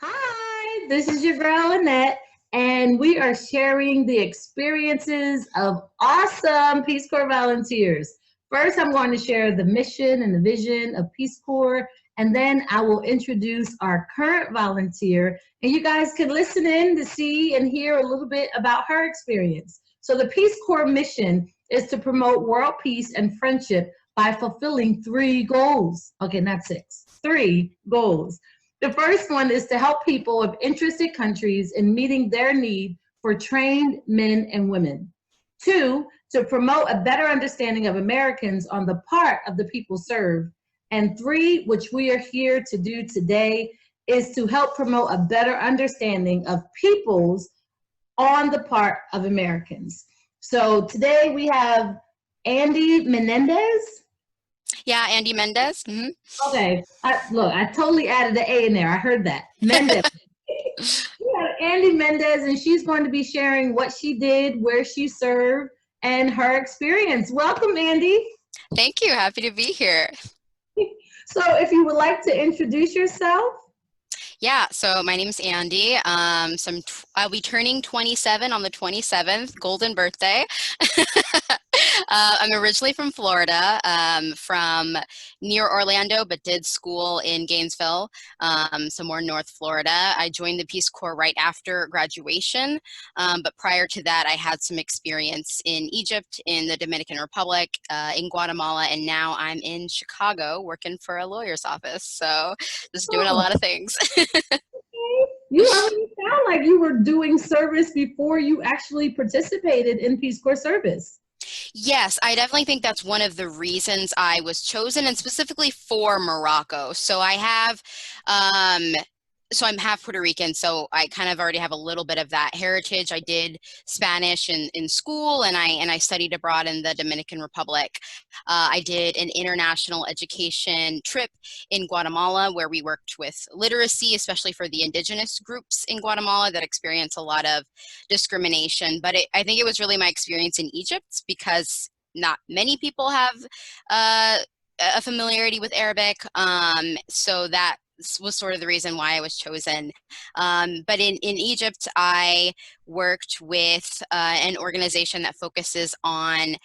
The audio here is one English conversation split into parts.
Hi, this is your girl Annette, and we are sharing the experiences of awesome Peace Corps volunteers. First, I'm going to share the mission and the vision of Peace Corps, and then I will introduce our current volunteer, and you guys can listen in to see and hear a little bit about her experience. So, the Peace Corps mission is to promote world peace and friendship by fulfilling three goals. Okay, not six, three goals. The first one is to help people of interested countries in meeting their need for trained men and women. Two, to promote a better understanding of Americans on the part of the people served. And three, which we are here to do today, is to help promote a better understanding of peoples on the part of Americans. So today we have Andy Menendez. Yeah, Andy Mendez. Okay, look, I totally added the A in there. I heard that. Mendez. We have Andy Mendez, and she's going to be sharing what she did, where she served, and her experience. Welcome, Andy. Thank you. Happy to be here. So, if you would like to introduce yourself. Yeah, so my name is Andy. I'll be turning 27 on the 27th, golden birthday. I'm originally from Florida, from near Orlando, but did school in Gainesville, somewhere in North Florida. I joined the Peace Corps right after graduation, but prior to that, I had some experience in Egypt, in the Dominican Republic, in Guatemala, and now I'm in Chicago working for a lawyer's office. So just doing a lot of things. You already sound like you were doing service before you actually participated in Peace Corps service. Yes, I definitely think that's one of the reasons I was chosen, and specifically for Morocco. So I'm half Puerto Rican, so I kind of already have a little bit of that heritage. I did Spanish in school, and I studied abroad in the Dominican Republic. I did an international education trip in Guatemala where we worked with literacy, especially for the indigenous groups in Guatemala that experience a lot of discrimination. But I think it was really my experience in Egypt because not many people have a familiarity with Arabic. So that was sort of the reason why I was chosen. But in Egypt, I worked with an organization that focuses on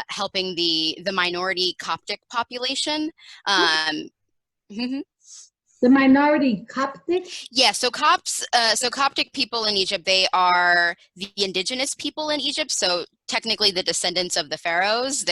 helping the minority Coptic population. The minority Coptic? Yeah, so Coptic people in Egypt, they are the indigenous people in Egypt. So technically the descendants of the pharaohs.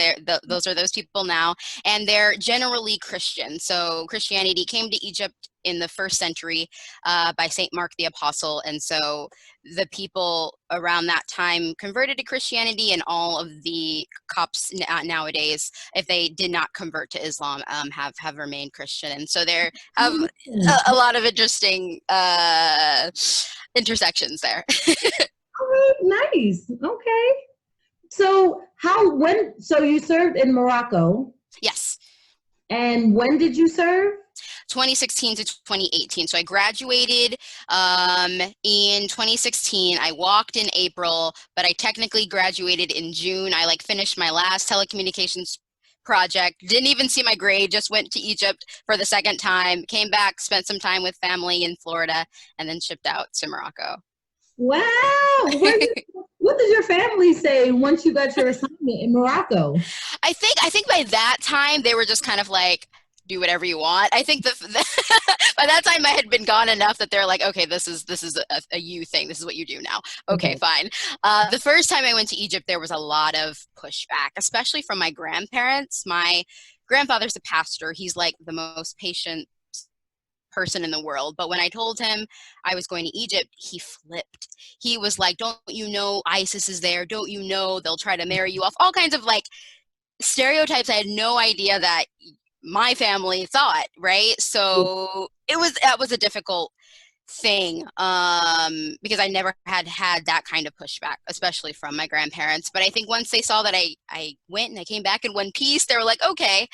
Those are those people now, and they're generally Christian. So Christianity came to Egypt in the first century by Saint Mark the Apostle, and so the people around that time converted to Christianity, and all of the Copts nowadays, if they did not convert to Islam, have remained Christian, and so there have a lot of interesting intersections there. Oh, nice. Okay. So so you served in Morocco, Yes. and when did you serve? 2016 to 2018. So I graduated in 2016. I walked in April, but I technically graduated in June. I finished my last telecommunications project, didn't even see my grade, just went to Egypt for the second time, came back, spent some time with family in Florida, and then shipped out to Morocco. Wow. What did your family say once you got your assignment in Morocco? I think by that time they were just kind of like, do whatever you want. I think by that time I had been gone enough that they're like, okay, this is a you thing. This is what you do now. Okay, fine. The first time I went to Egypt, there was a lot of pushback, especially from my grandparents. My grandfather's a pastor. He's like the most patient person in the world. But when I told him I was going to Egypt, he flipped. He was like, don't you know ISIS is there? Don't you know they'll try to marry you off? All kinds of stereotypes I had no idea that my family thought, right? So that was a difficult thing because I never had that kind of pushback, especially from my grandparents. But I think once they saw that I went and I came back in one piece, they were like, okay.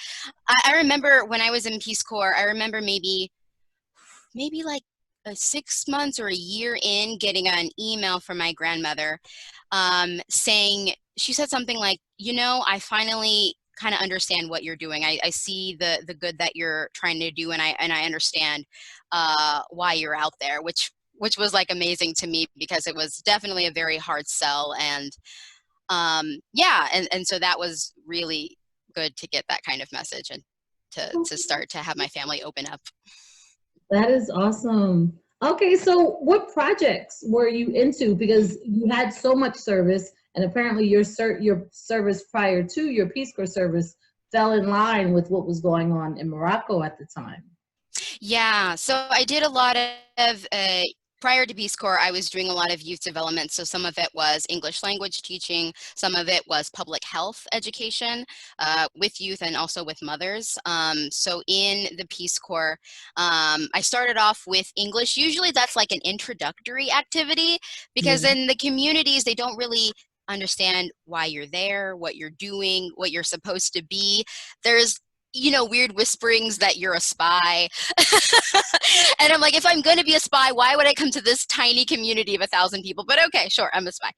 I remember when I was in Peace Corps, I remember maybe like 6 months or a year in, getting an email from my grandmother saying, she said something like, I finally kind of understand what you're doing. I see the good that you're trying to do, and I understand why you're out there, which was like amazing to me, because it was definitely a very hard sell. And yeah, and so that was really good to get that kind of message, and to start to have my family open up. That is awesome. Okay, so what projects were you into? Because you had so much service, and apparently your service prior to your Peace Corps service fell in line with what was going on in Morocco at the time. Yeah, so I did a lot of prior to Peace Corps, I was doing a lot of youth development. So some of it was English language teaching, some of it was public health education with youth and also with mothers. So in the Peace Corps, I started off with English. Usually that's like an introductory activity, because Yeah. in the communities, they don't really understand why you're there, what you're doing, what you're supposed to be. There's weird whisperings that you're a spy. And I'm like, if I'm going to be a spy, why would I come to this tiny community of 1,000 people? But okay, sure, I'm a spy.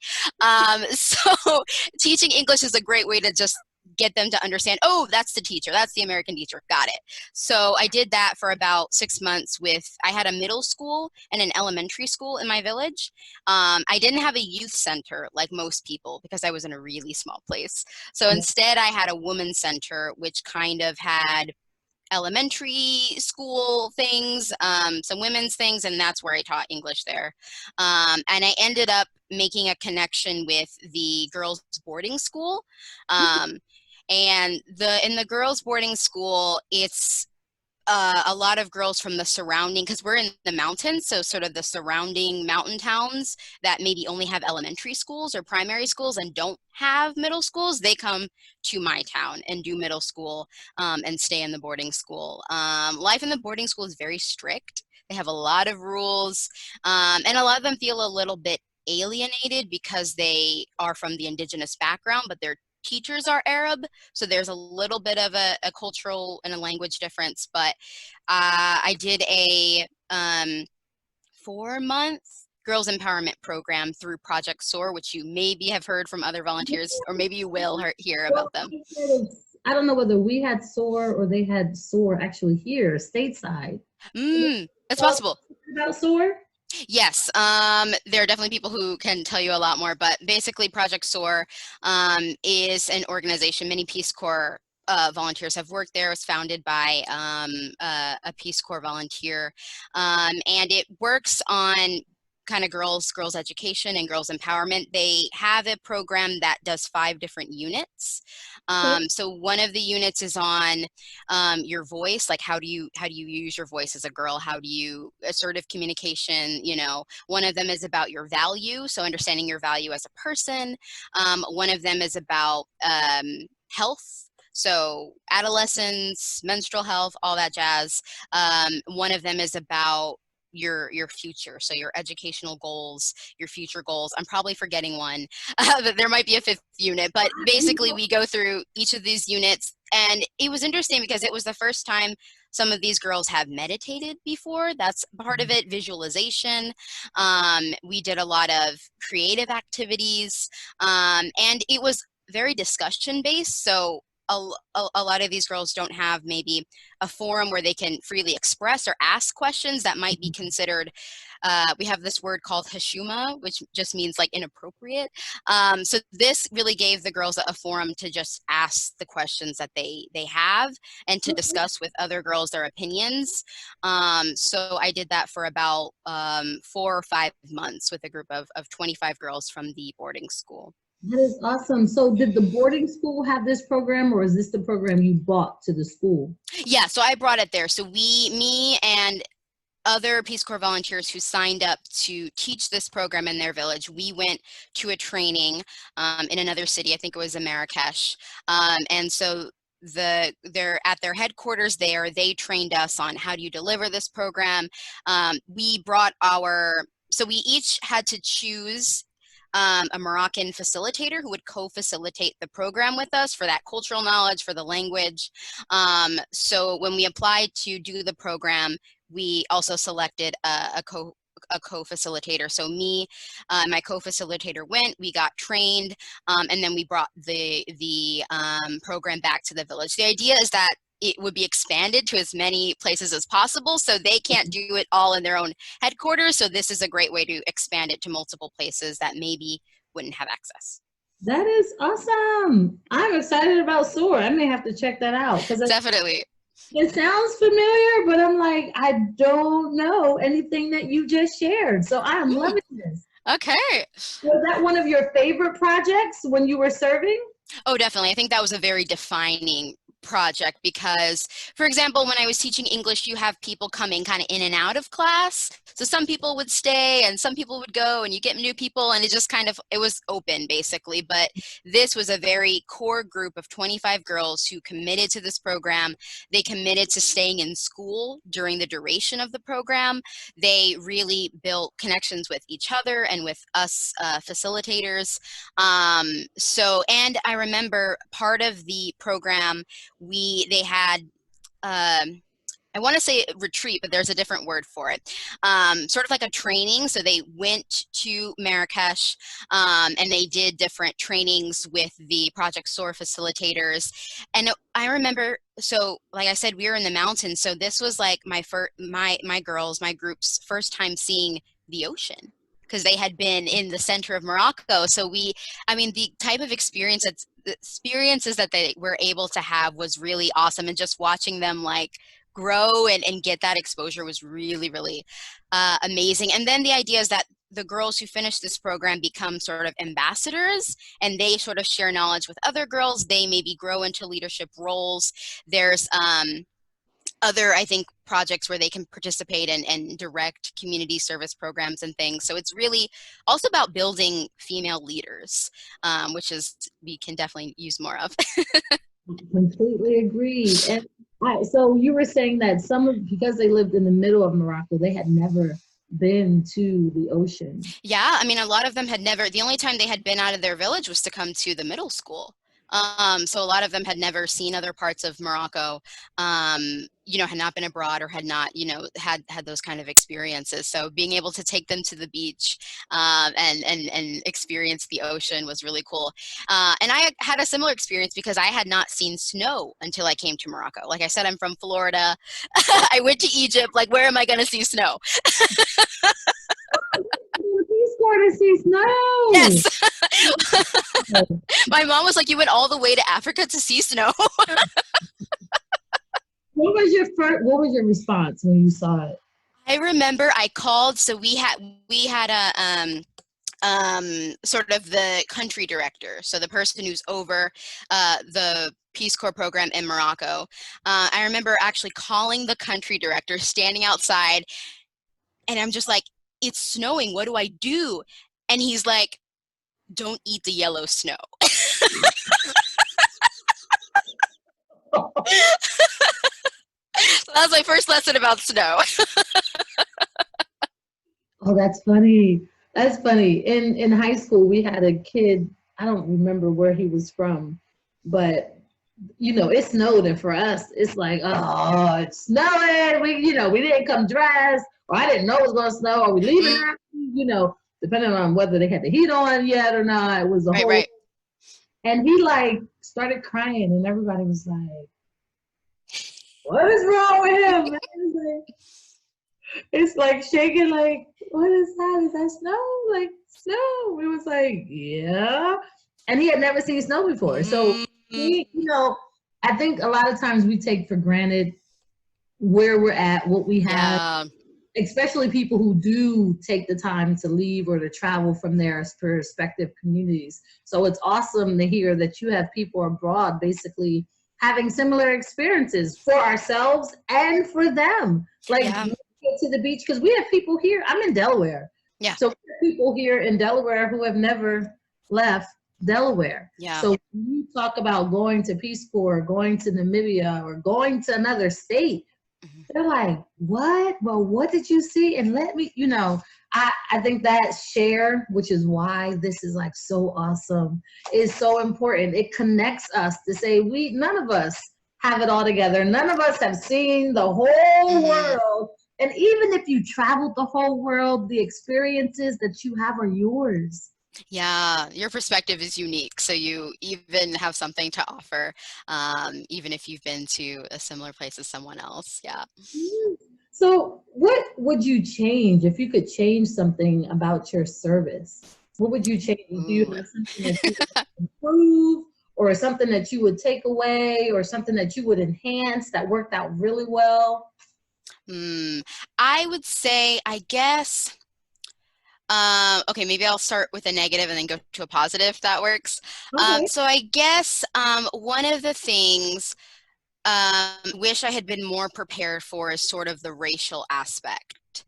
So teaching English is a great way to just get them to understand, oh, that's the teacher, that's the American teacher, got it. So I did that for about 6 months I had a middle school and an elementary school in my village. I didn't have a youth center like most people, because I was in a really small place. So instead I had a women's center, which kind of had elementary school things, some women's things, and that's where I taught English there. And I ended up making a connection with the girls' boarding school. And in the girls' boarding school, it's a lot of girls from the surrounding, because we're in the mountains, so sort of the surrounding mountain towns that maybe only have elementary schools or primary schools and don't have middle schools, they come to my town and do middle school and stay in the boarding school. Life in the boarding school is very strict. They have a lot of rules, and a lot of them feel a little bit alienated because they are from the indigenous background, but they're teachers are Arab, so there's a little bit of a cultural and a language difference. But I did a 4-month girls empowerment program through Project SOAR, which you maybe have heard from other volunteers, or maybe you will hear Well, about them. I don't know whether we had SOAR or they had SOAR actually here stateside. It's possible. About SOAR? Yes, there are definitely people who can tell you a lot more, but basically Project SOAR is an organization. Many Peace Corps volunteers have worked there. It was founded by a Peace Corps volunteer, and it works on kind of girls education and girls empowerment. They have a program that does 5 different units. So one of the units is on your voice, like how do you use your voice as a girl? How do you assertive communication? One of them is about your value, so understanding your value as a person. One of them is about health. So adolescence, menstrual health, all that jazz. One of them is about your future, so your educational goals, your future goals. I'm probably forgetting one. There might be a 5th unit, but basically we go through each of these units, and it was interesting because it was the first time some of these girls have meditated before. That's part of it, visualization. We did a lot of creative activities, and it was very discussion based. So a lot of these girls don't have maybe a forum where they can freely express or ask questions that might be considered, we have this word called hashuma, which just means like inappropriate. So this really gave the girls a forum to just ask the questions that they have, and to discuss with other girls their opinions. So I did that for about 4 or 5 months with a group of 25 girls from the boarding school. That is awesome. So did the boarding school have this program, or is this the program you brought to the school? Yeah, so I brought it there. So me and other Peace Corps volunteers who signed up to teach this program in their village, we went to a training in another city. I think it was in Marrakesh. And so they're at their headquarters there. They trained us on how do you deliver this program. So we each had to choose a Moroccan facilitator who would co-facilitate the program with us for that cultural knowledge, for the language. So when we applied to do the program, we also selected a a co-facilitator. So me, my co-facilitator went, we got trained, and then we brought the program back to the village. The idea is that it would be expanded to as many places as possible, so they can't do it all in their own headquarters. So this is a great way to expand it to multiple places that maybe wouldn't have access. That is awesome. I'm excited about SOAR. I may have to check that out because Definitely. it sounds familiar, but I'm like, I don't know anything that you just shared. So I'm loving this. Okay. Was that one of your favorite projects when you were serving? Oh, definitely. I think that was a very defining project because, for example, when I was teaching English, you have people coming kind of in and out of class. So some people would stay and some people would go, and you get new people, and it just kind of, it was open basically. But this was a very core group of 25 girls who committed to this program. They committed to staying in school during the duration of the program. They really built connections with each other and with us facilitators. And I remember part of the program, they had, I want to say retreat, but there's a different word for it. Sort of like a training. So they went to Marrakesh and they did different trainings with the Project SOAR facilitators. And I remember, so like I said, we were in the mountains. So this was like my group's first time seeing the ocean, because they had been in the center of Morocco. So the type of experiences that they were able to have was really awesome. And just watching them like grow and get that exposure was really, really amazing. And then the idea is that the girls who finish this program become sort of ambassadors, and they sort of share knowledge with other girls. They maybe grow into leadership roles. There's other, I think, projects where they can participate and direct community service programs and things. So it's really also about building female leaders, which is, we can definitely use more of. Completely agreed. And so you were saying that because they lived in the middle of Morocco, they had never been to the ocean. Yeah, I mean, a lot of them had never, the only time they had been out of their village was to come to the middle school. So a lot of them had never seen other parts of Morocco, had not been abroad or had not, had those kind of experiences. So being able to take them to the beach and experience the ocean was really cool. And I had a similar experience because I had not seen snow until I came to Morocco. Like I said, I'm from Florida. I went to Egypt. Like, where am I going to see snow? To see snow. Yes. My mom was like, you went all the way to Africa to see snow? What was your response when you saw it? I remember I called, so we had a sort of the country director, so the person who's over the Peace Corps program in Morocco. I remember actually calling the country director, standing outside, and I'm just like, it's snowing, what do I do? And he's like, don't eat the yellow snow. So that was my first lesson about snow. Oh, that's funny. That's funny. In high school, we had a kid, I don't remember where he was from, but it snowed, and for us, it's like, oh, it's snowing. We didn't come dressed, or I didn't know it was going to snow. Are we leaving early? Depending on whether they had the heat on yet or not. It was a whole. Right. And he like started crying, and everybody was like, "What is wrong with him?" It's like shaking, like, what is that? Is that snow? Like snow? It was like, yeah. And he had never seen snow before, so I think a lot of times we take for granted where we're at, what we have, especially people who do take the time to leave or to travel from their respective communities. So it's awesome to hear that you have people abroad basically having similar experiences for ourselves and for them. Like, we get to the beach, because we have people here. I'm in Delaware. Yeah. So we have people here in Delaware who have never left Delaware. Yeah. So when you talk about going to Peace Corps, going to Namibia, or going to another state, they're like, what? Well, what did you see? And let me, I think that share, which is why this is like so awesome, is so important. It connects us to say none of us have it all together. None of us have seen the whole world And even if you traveled the whole world, the experiences that you have are yours. Yeah, your perspective is unique, so you even have something to offer, even if you've been to a similar place as someone else. Yeah. So, what would you change if you could change something about your service? What would you change? Do you Ooh. have something that you would improve, or something that you would take away, or something that you would enhance that worked out really well? I would say, I guess, okay, maybe I'll start with a negative and then go to a positive, if that works. Okay. So I guess one of the things wish I had been more prepared for is sort of the racial aspect.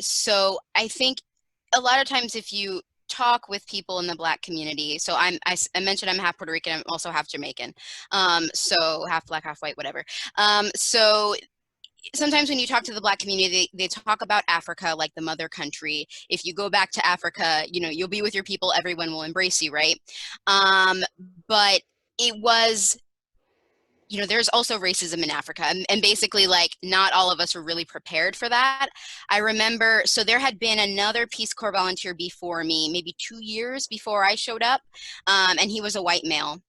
So I think a lot of times if you talk with people in the Black community, so I mentioned I'm half Puerto Rican, I'm also half Jamaican, so half Black, half white, whatever. So sometimes when you talk to the Black community, they talk about Africa like the mother country. If you go back to Africa, you know, you'll be with your people, everyone will embrace you, right? Um, but it was, you know, there's also racism in Africa, and basically, like, not all of us were really prepared for that. I remember, so there had been another Peace Corps volunteer before me, maybe 2 years before I showed up, and he was a white male.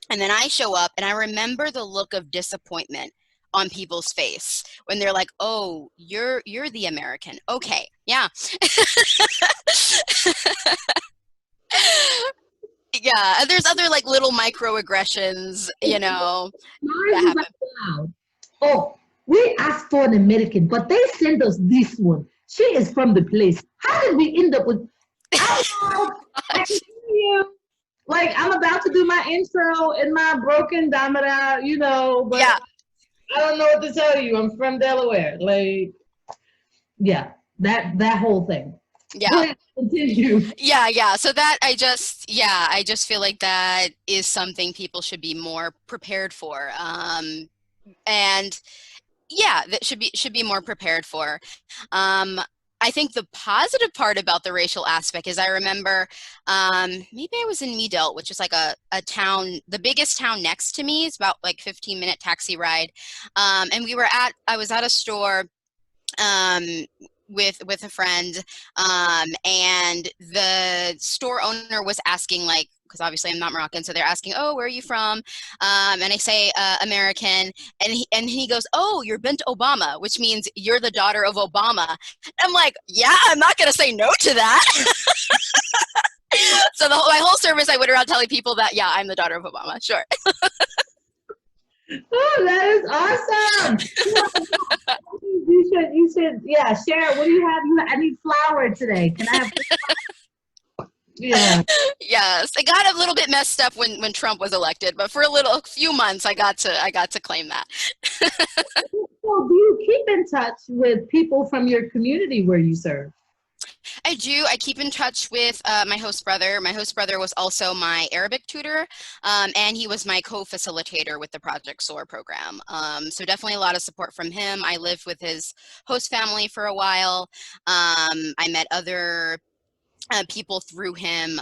And then I show up, and I remember the look of disappointment on people's face when they're like, "Oh, you're the American, okay, yeah." Yeah, and there's other like little microaggressions, you know, Mine that is like, happen. wow. Oh, we asked for an American, but they sent us this one. She is from the place. How did we end up with? I'm loud. I can hear you. Like I'm about to do my intro in my broken damara, but Yeah, I don't know what to tell you. I'm from Delaware. Like, yeah, that whole thing. Go yeah. ahead, continue. Yeah. So that I just feel like that is something people should be more prepared for. And yeah, that should be more prepared for. Um, I think the positive part about the racial aspect is I remember maybe I was in Medelt, which is like a town, the biggest town next to me. It's about like 15-minute taxi ride. And I was at a store um, with a friend, and the store owner was asking, like, because obviously I'm not Moroccan, so they're asking, "Oh, where are you from?" And I say American, and he goes, "Oh, you're bint Obama," which means you're the daughter of Obama. I'm like, "Yeah, I'm not gonna say no to that." So my whole service, I went around telling people that, yeah, I'm the daughter of Obama. Sure. Oh, that is awesome. You should, yeah, share. What do you have? I need flour today. Can I have? Yeah. Yes, it got a little bit messed up when Trump was elected, but for a few months, I got to claim that. So, do you keep in touch with people from your community where you serve? I do. I keep in touch with my host brother. My host brother was also my Arabic tutor, and he was my co-facilitator with the Project SOAR program. So definitely a lot of support from him. I lived with his host family for a while. I met other people through him.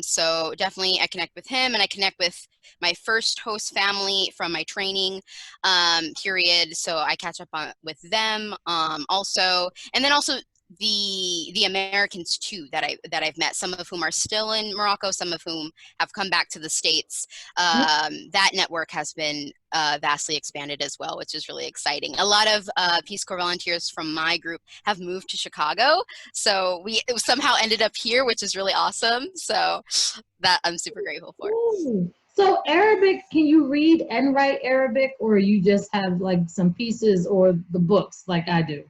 So definitely I connect with him, and I connect with my first host family from my training period. So I catch up with them also. And then also the Americans too that I've met, some of whom are still in Morocco, some of whom have come back to the States. That network has been vastly expanded as well, which is really exciting. A lot of Peace Corps volunteers from my group have moved to Chicago, so we somehow ended up here, which is really awesome. So that I'm super grateful for. Ooh. So Arabic, can you read and write Arabic, or you just have like some pieces or the books like I do?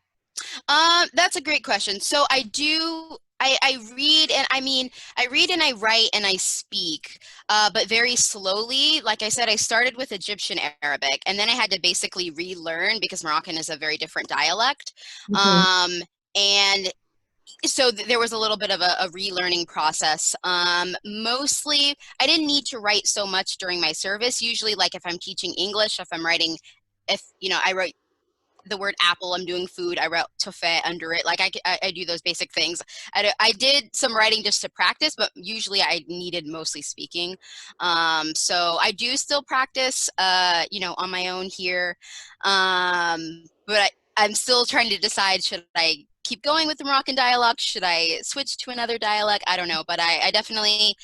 That's a great question. So I do. I read, and I mean, I read and I write and I speak, but very slowly. Like I said, I started with Egyptian Arabic, and then I had to basically relearn because Moroccan is a very different dialect. Okay. And so there was a little bit of a relearning process. Mostly, I didn't need to write so much during my service. Usually, like if I'm teaching English, if I'm writing, if I wrote the word apple, I'm doing food, I wrote tofe under it. Like I do those basic things. I did some writing just to practice, but usually I needed mostly speaking. So I do still practice, on my own here. But I'm still trying to decide, should I keep going with the Moroccan dialect? Should I switch to another dialect? I don't know, but I definitely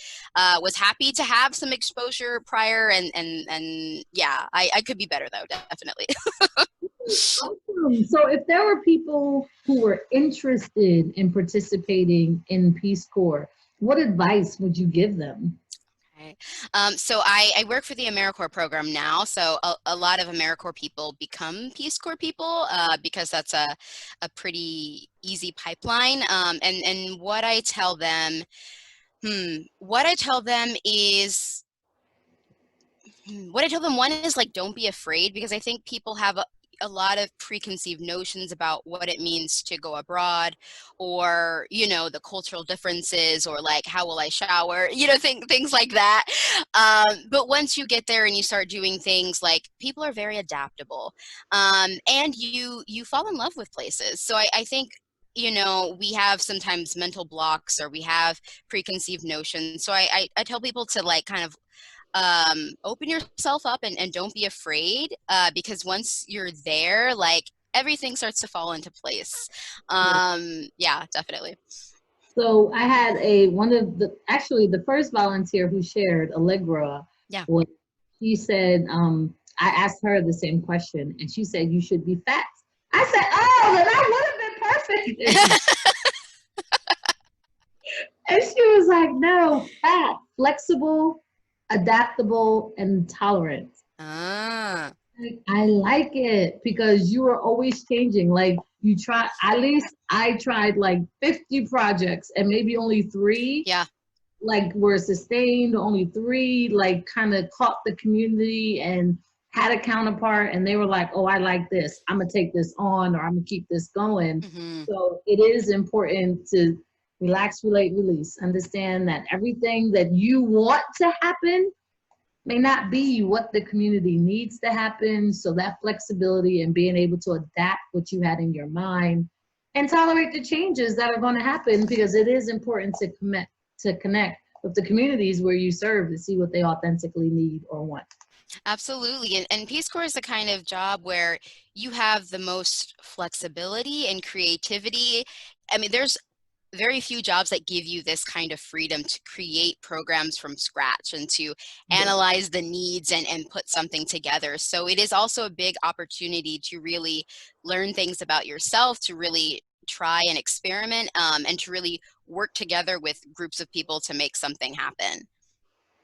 was happy to have some exposure prior, and yeah, I could be better though, definitely. Awesome. So if there were people who were interested in participating in Peace Corps, what advice would you give them? Okay. So I work for the AmeriCorps program now. So a lot of AmeriCorps people become Peace Corps people because that's a pretty easy pipeline. And what I tell them, what I tell them is, what I tell them, one is like, don't be afraid, because I think people have a lot of preconceived notions about what it means to go abroad, or, you know, the cultural differences, or like, how will I shower, you know, things like that. But once you get there and you start doing things, like, people are very adaptable, and you fall in love with places. So I think, you know, we have sometimes mental blocks, or we have preconceived notions. So I tell people to, like, kind of open yourself up, and don't be afraid, because once you're there, like, everything starts to fall into place. Yeah, definitely. So I had one of the, actually the first volunteer who shared, Allegra, Yeah. was, she said, I asked her the same question and she said, you should be fat. I said, oh, then I would have been perfect. And she was like, no, fat, flexible, adaptable, and tolerant. Ah, I like it because you are always changing. Like, you try, at least I tried like 50 projects and maybe only three yeah. like were sustained, only three like kind of caught the community and had a counterpart, and they were like, oh, I like this, I'm gonna take this on, or I'm gonna keep this going. Hmm. So it is important to relax, relate, release, understand that everything that you want to happen may not be what the community needs to happen. So that flexibility and being able to adapt what you had in your mind and tolerate the changes that are going to happen, because it is important to connect with the communities where you serve to see what they authentically need or want. Absolutely. And Peace Corps is the kind of job where you have the most flexibility and creativity. I mean, there's very few jobs that give you this kind of freedom to create programs from scratch and to Yeah. analyze the needs and put something together. So it is also a big opportunity to really learn things about yourself, to really try and experiment, and to really work together with groups of people to make something happen.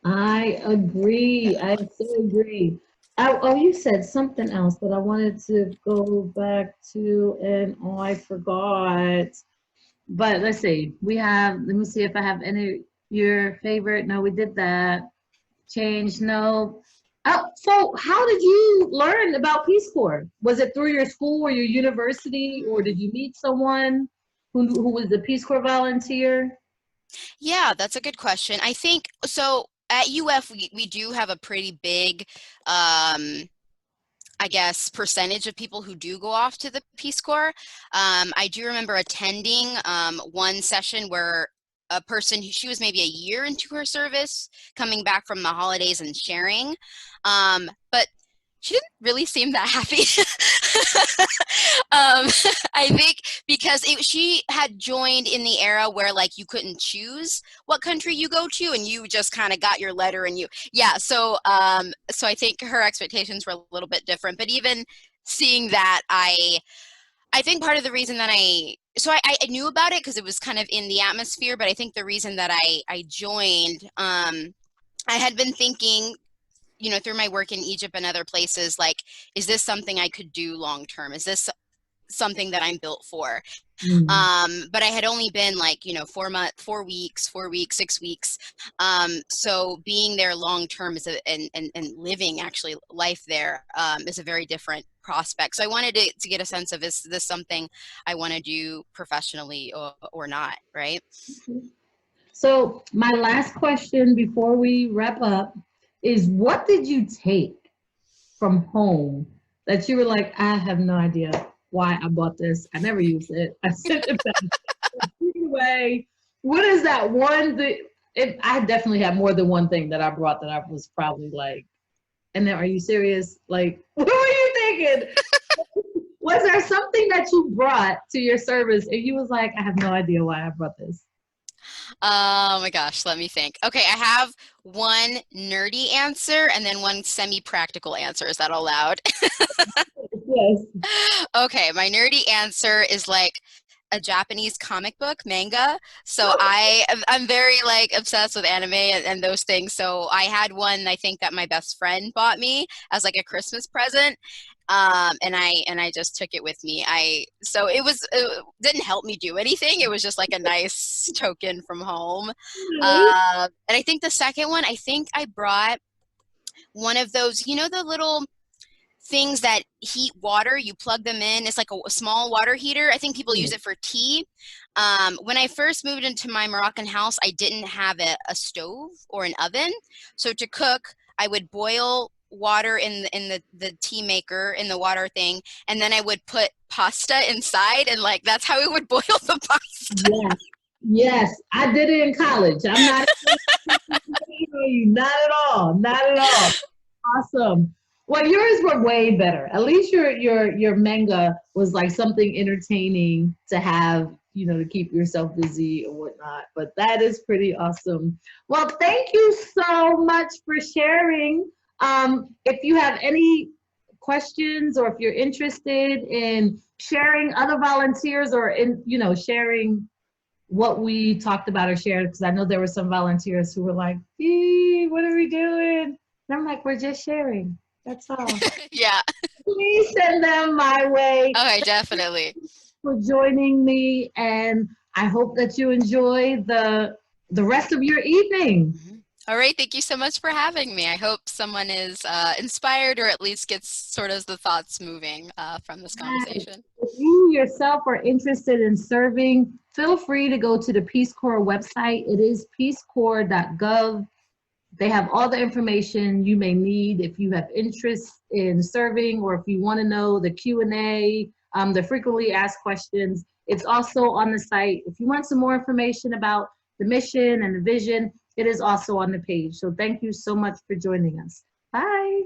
I agree. I so agree. Oh, you said something else that I wanted to go back to, and oh, I forgot. But let's see. Let me see if I have any, your favorite. No, we did that. Change, no. Oh, so how did you learn about Peace Corps? Was it through your school or your university, or did you meet someone who was a Peace Corps volunteer? Yeah, that's a good question. I think so. At UF, we do have a pretty big, I guess, percentage of people who do go off to the Peace Corps. I do remember attending one session where a person, she was maybe a year into her service, coming back from the holidays and sharing. But she didn't really seem that happy. I think because she had joined in the era where, like, you couldn't choose what country you go to, and you just kind of got your letter, and yeah. So so I think her expectations were a little bit different. But even seeing that, I think part of the reason that I knew about it because it was kind of in the atmosphere. But I think the reason that I joined, I had been thinking, you know, through my work in Egypt and other places, like, is this something I could do long term? Is this something that I'm built for? Mm. But I had only been, like, you know, 4 weeks, 4 weeks, 6 weeks. So being there long term and living actually life there is a very different prospect. So I wanted to get a sense of, is this something I want to do professionally, or not, right? So my last question before we wrap up is, what did you take from home that you were like, I have no idea why I bought this. I never used it. I sent it back. Anyway, what is that one thing? I definitely had more than one thing that I brought that I was probably like, and then are you serious? Like, what were you thinking? Was there something that you brought to your service and you was like, I have no idea why I brought this? Oh my gosh, let me think. Okay, I have one nerdy answer and then one semi-practical answer. Is that allowed? Yes. Okay, my nerdy answer is like a Japanese comic book manga. So I'm very like obsessed with anime and those things. So I had one I think that my best friend bought me as like a Christmas present. And I just took it with me. So it didn't help me do anything. It was just like a nice token from home. And I think the second one, I think I brought one of those, you know, the little things that heat water, you plug them in. It's like a small water heater. I think people use it for tea. When I first moved into my Moroccan house, I didn't have a stove or an oven. So to cook, I would boil water in the tea maker in the water thing, and then I would put pasta inside, and like that's how we would boil the pasta. Yes. Yes. I did it in college. I'm not not at all. Not at all. Awesome. Well, yours were way better. At least your manga was like something entertaining to have, you know, to keep yourself busy or whatnot. But that is pretty awesome. Well, thank you so much for sharing. If you have any questions or if you're interested in sharing other volunteers or in, you know, sharing what we talked about or shared, because I know there were some volunteers who were like, what are we doing? And I'm like, we're just sharing. That's all. Yeah. Please send them my way. Okay, definitely. For joining me, and I hope that you enjoy the rest of your evening. All right, thank you so much for having me. I hope someone is inspired or at least gets sort of the thoughts moving from this conversation. If you yourself are interested in serving, feel free to go to the Peace Corps website. It is peacecorps.gov. They have all the information you may need if you have interest in serving or if you want to know the Q&A, the frequently asked questions. It's also on the site. If you want some more information about the mission and the vision, it is also on the page. So thank you so much for joining us. Bye.